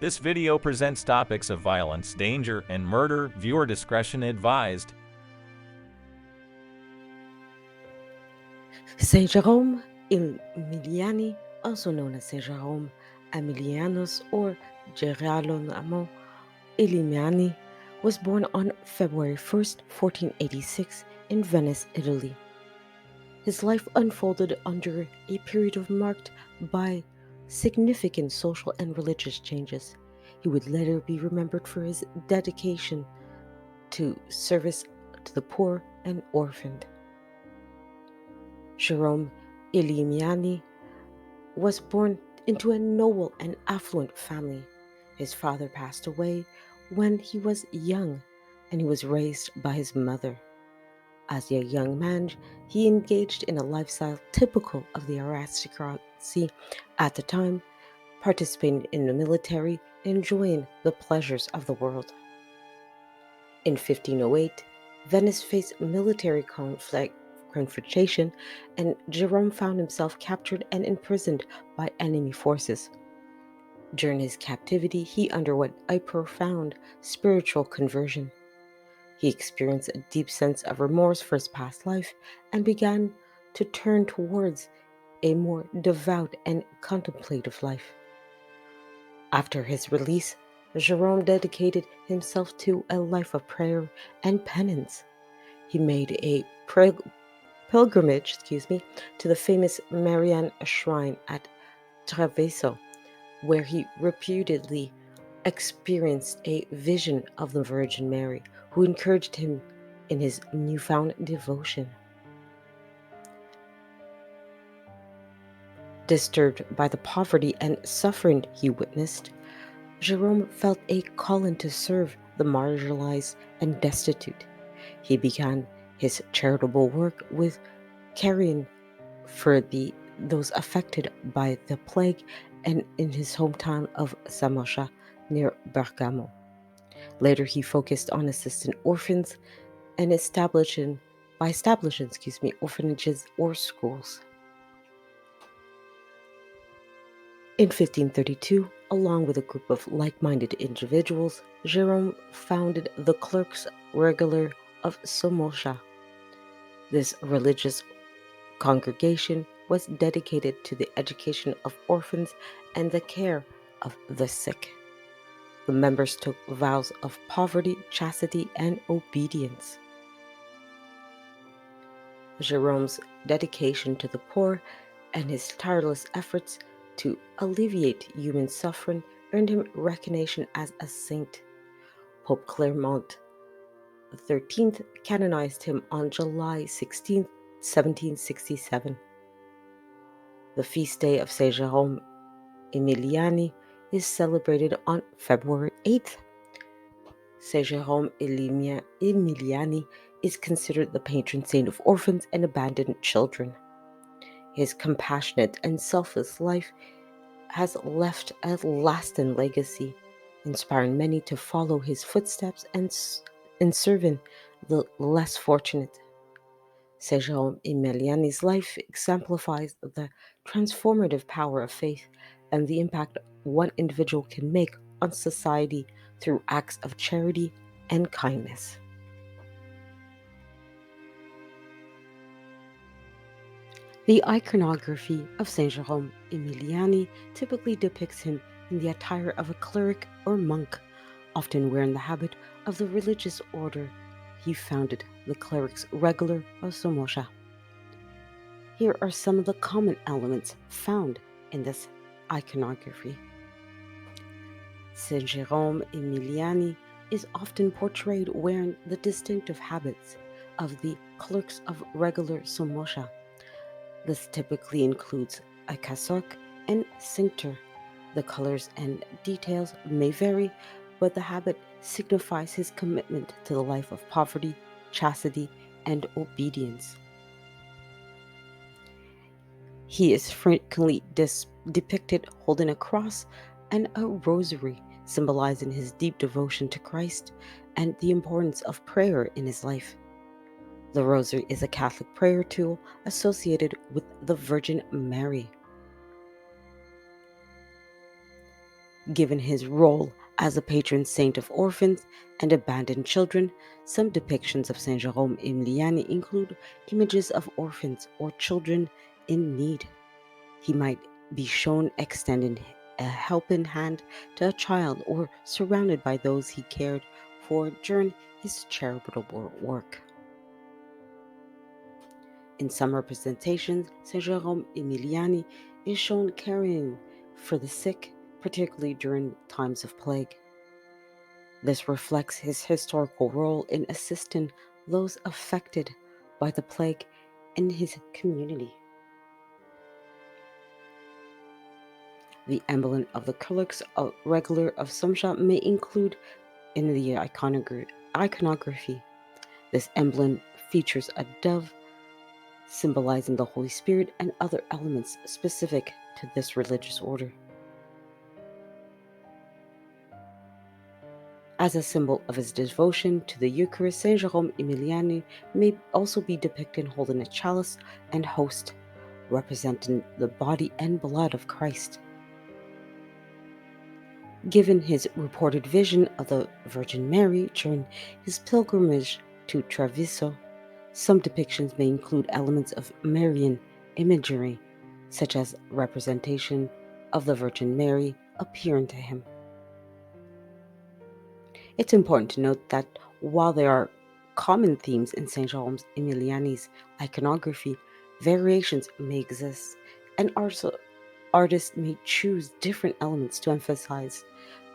This video presents topics of violence, danger, and murder. Viewer discretion advised. Saint Jerome Emiliani, also known as Saint Jerome Emilianus or Gerolamo Emiliani, was born on February 1st, 1486 in Venice, Italy. His life unfolded under a period marked by significant social and religious changes. He would later be remembered for his dedication to service to the poor and orphaned. Jerome Emiliani was born into a noble and affluent family. His father passed away when he was young, and he was raised by his mother. As a young man, he engaged in a lifestyle typical of the aristocracy at the time, participating in the military and enjoying the pleasures of the world. In 1508, Venice faced military confrontation, and Jerome found himself captured and imprisoned by enemy forces. During his captivity, he underwent a profound spiritual conversion. He experienced a deep sense of remorse for his past life and began to turn towards a more devout and contemplative life. After his release, Jerome dedicated himself to a life of prayer and penance. He made a pilgrimage to the famous Marian shrine at Treviso, where he reputedly experienced a vision of the Virgin Mary, who encouraged him in his newfound devotion. Disturbed by the poverty and suffering he witnessed, Jerome felt a calling to serve the marginalized and destitute. He began his charitable work with caring for those affected by the plague and in his hometown of Samosha near Bergamo. Later, he focused on assisting orphans and establishing orphanages or schools. In 1532, along with a group of like-minded individuals, Jerome founded the Clerks Regular of Somosha. This religious congregation was dedicated to the education of orphans and the care of the sick. The members took vows of poverty, chastity, and obedience. Jerome's dedication to the poor and his tireless efforts to alleviate human suffering earned him recognition as a saint. Pope Clement XIII canonized him on July 16, 1767. The feast day of Saint Jerome Emiliani is celebrated on February 8th. Saint Jerome Emiliani is considered the patron saint of orphans and abandoned children. His compassionate and selfless life has left a lasting legacy, inspiring many to follow his footsteps and serving the less fortunate. Saint Jerome Emiliani's life exemplifies the transformative power of faith and the impact one individual can make on society through acts of charity and kindness. The iconography of Saint Jerome Emiliani typically depicts him in the attire of a cleric or monk, often wearing the habit of the religious order he founded, the Clerics Regular of Somosha. Here are some of the common elements found in this iconography. Saint Jerome Emiliani is often portrayed wearing the distinctive habits of the Clerks of Regular Somosha. This typically includes a cassock and cincture. The colors and details may vary, but the habit signifies his commitment to the life of poverty, chastity, and obedience. He is frequently depicted holding a cross and a rosary, symbolizing his deep devotion to Christ and the importance of prayer in his life. The rosary is a Catholic prayer tool associated with the Virgin Mary. Given his role as a patron saint of orphans and abandoned children, some depictions of Saint Jerome Emiliani include images of orphans or children in need. He might be shown extending a helping hand to a child or surrounded by those he cared for during his charitable work. In some representations, Saint Jerome Emiliani is shown caring for the sick, particularly during times of plague. This reflects his historical role in assisting those affected by the plague in his community. The emblem of the Crux regular of Sumsha may include in the iconography. This emblem features a dove symbolizing the Holy Spirit and other elements specific to this religious order. As a symbol of his devotion to the Eucharist, Saint Jerome Emiliani may also be depicted holding a chalice and host, representing the body and blood of Christ. Given his reported vision of the Virgin Mary during his pilgrimage to Treviso, some depictions may include elements of Marian imagery, such as representation of the Virgin Mary appearing to him. It's important to note that while there are common themes in Saint Jerome Emiliani's iconography, variations may exist, and artists may choose different elements to emphasize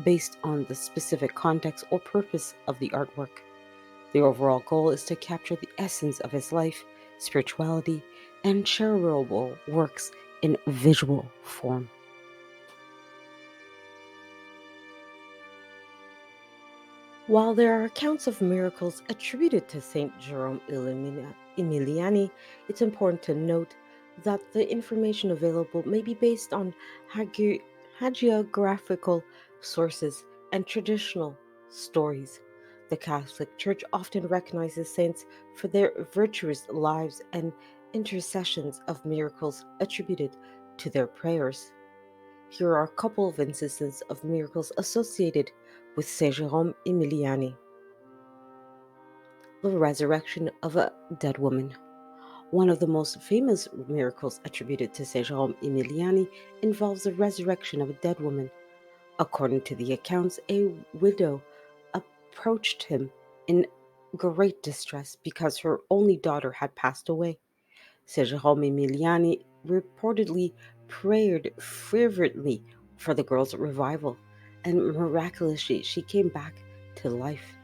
based on the specific context or purpose of the artwork. The overall goal is to capture the essence of his life, spirituality, and charitable works in visual form. While there are accounts of miracles attributed to Saint Jerome Emiliani, it's important to note that the information available may be based on hagi- hagiographical sources and traditional stories. The Catholic Church often recognizes saints for their virtuous lives and intercessions of miracles attributed to their prayers. Here are a couple of instances of miracles associated with Saint Jerome Emiliani. The resurrection of a dead woman. One of the most famous miracles attributed to Saint Jerome Emiliani involves the resurrection of a dead woman. According to the accounts, a widow approached him in great distress because her only daughter had passed away. Saint Jerome Emiliani reportedly prayed fervently for the girl's revival, and miraculously she came back to life.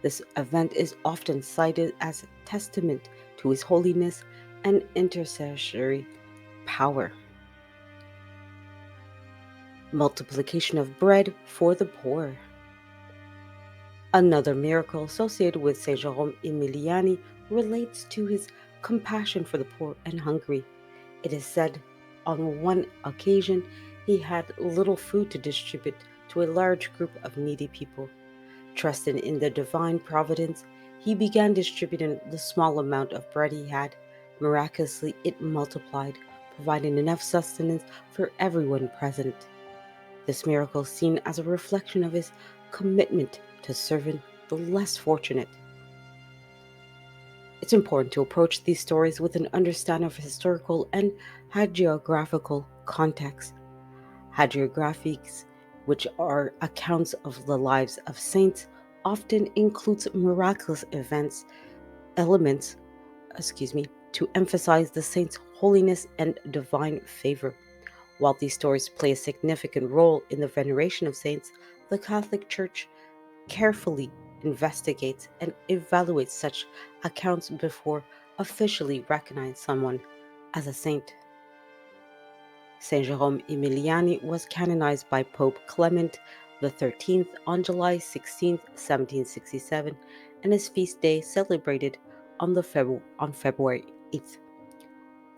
This event is often cited as a testament to his holiness and intercessory power. Multiplication of bread for the poor. Another miracle associated with Saint Jerome Emiliani relates to his compassion for the poor and hungry. It is said on one occasion he had little food to distribute to a large group of needy people. Trusting in the divine providence, he began distributing the small amount of bread he had. Miraculously, it multiplied, providing enough sustenance for everyone present. This miracle is seen as a reflection of his commitment to serving the less fortunate. It's important to approach these stories with an understanding of historical and hagiographical context. Hagiographies, which are accounts of the lives of saints, often includes miraculous elements, to emphasize the saint's holiness and divine favor. While these stories play a significant role in the veneration of saints, the Catholic Church carefully investigates and evaluates such accounts before officially recognizing someone as a saint. Saint Jerome Emiliani was canonized by Pope Clement XIII on July 16, 1767, and his feast day celebrated on February 8th.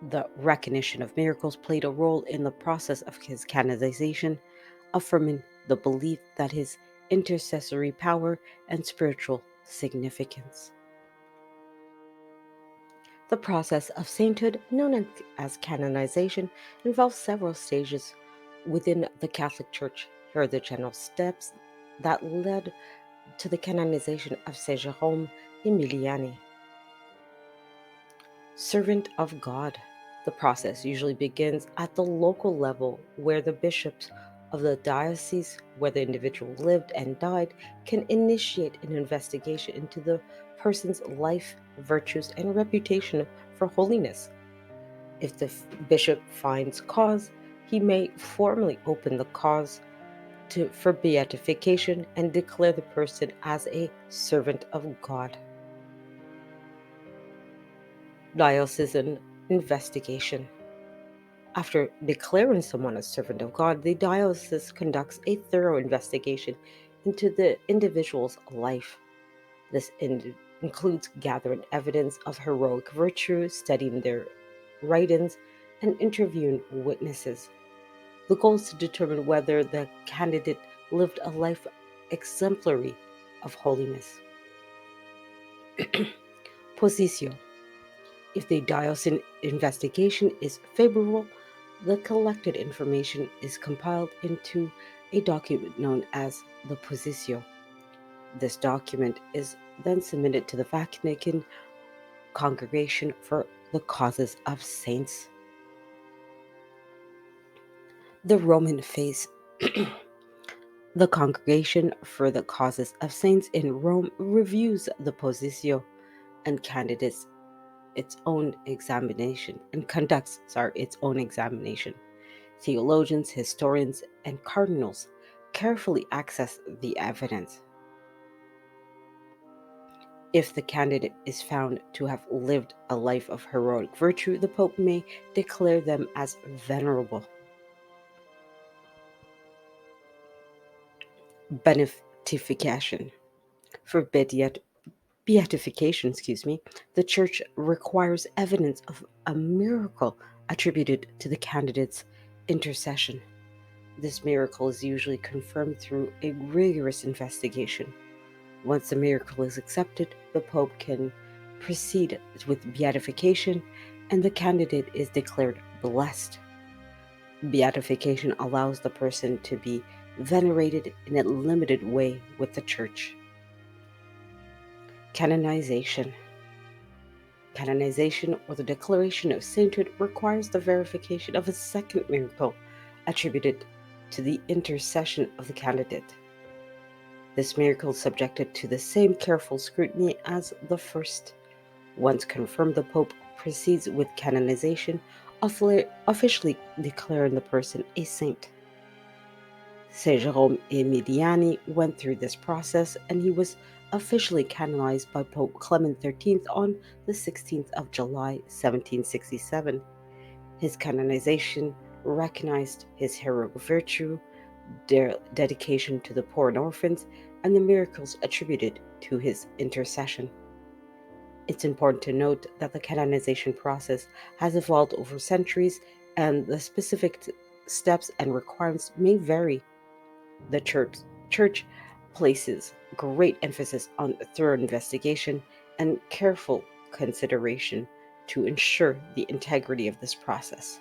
The recognition of miracles played a role in the process of his canonization, affirming the belief that his intercessory power and spiritual significance. The process of sainthood, known as canonization, involves several stages within the Catholic Church. Here are the general steps that led to the canonization of Saint Jerome Emiliani. Servant of God. The process usually begins at the local level where the bishops of the diocese where the individual lived and died can initiate an investigation into the person's life, virtues, and reputation for holiness. If the bishop finds cause, he may formally open the cause for beatification and declare the person as a servant of God. Diocesan investigation. After declaring someone a servant of God, the diocese conducts a thorough investigation into the individual's life. This includes gathering evidence of heroic virtue, studying their writings, and interviewing witnesses. The goal is to determine whether the candidate lived a life exemplary of holiness. Positio. If the diocesan investigation is favorable, the collected information is compiled into a document known as the Positio. This document is then submitted to the Vatican Congregation for the Causes of Saints. The Roman phase. The Congregation for the Causes of Saints in Rome reviews the Positio and candidates its own examination and conducts its own examination. Theologians, historians, and cardinals carefully access the evidence. If the candidate is found to have lived a life of heroic virtue, the Pope may declare them as venerable. Beatification. For beatification, the Church requires evidence of a miracle attributed to the candidate's intercession. This miracle is usually confirmed through a rigorous investigation. Once the miracle is accepted, the Pope can proceed with beatification and the candidate is declared blessed. Beatification allows the person to be venerated in a limited way with the Church. Canonization. Canonization, or the declaration of sainthood, requires the verification of a second miracle attributed to the intercession of the candidate. This miracle is subjected to the same careful scrutiny as the first. Once confirmed, the Pope proceeds with canonization, officially declaring the person a saint. Saint Jerome Emiliani went through this process and he was officially canonized by Pope Clement XIII on the 16th of July 1767. His canonization recognized his heroic virtue, dedication to the poor and orphans, and the miracles attributed to his intercession. It's important to note that the canonization process has evolved over centuries and the specific steps and requirements may vary. The church places great emphasis on thorough investigation and careful consideration to ensure the integrity of this process.